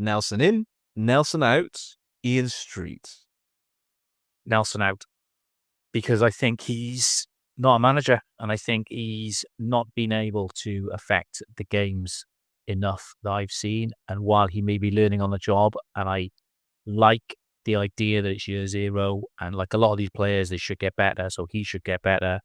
Nelson in, Nelson out, Ian Street. Nelson out, because I think he's not a manager, and I think he's not been able to affect the games enough that I've seen. And while he may be learning on the job, and I like the idea that it's year zero, and like a lot of these players, they should get better, so he should get better.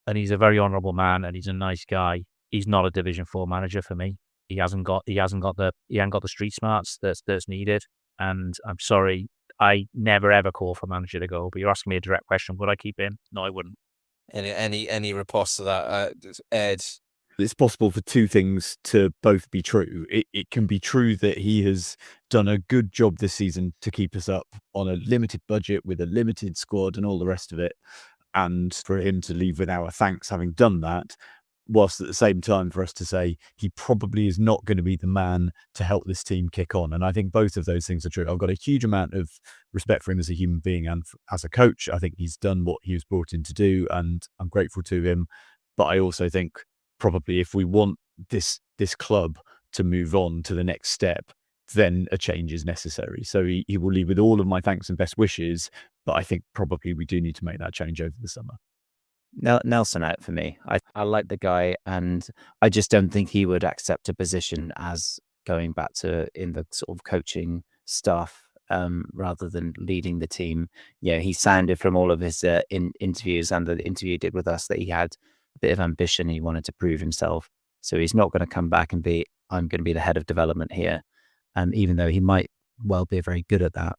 And he's a very honourable man, and he's a nice guy. He's not a Division 4 manager for me. He hasn't got the street smarts that's needed. And I'm sorry, I never ever call for a manager to go. But you're asking me a direct question: would I keep him? No, I wouldn't. Any riposte to that, Ed? It's possible for two things to both be true. It can be true that he has done a good job this season to keep us up on a limited budget with a limited squad and all the rest of it, and for him to leave with our thanks having done that, whilst at the same time for us to say he probably is not going to be the man to help this team kick on. And I think both of those things are true. I've got a huge amount of respect for him as a human being and as a coach. I think he's done what he was brought in to do, and I'm grateful to him. But I also think probably if we want this club to move on to the next step, then a change is necessary. So he will leave with all of my thanks and best wishes, but I think probably we do need to make that change over the summer. Nelson out for me. I like the guy, and I just don't think he would accept a position as going back to in the sort of coaching stuff rather than leading the team. Yeah, he sounded from all of his interviews and the interview he did with us that he had a bit of ambition. He wanted to prove himself. So he's not going to come back and I'm going to be the head of development here. Even though he might well be very good at that.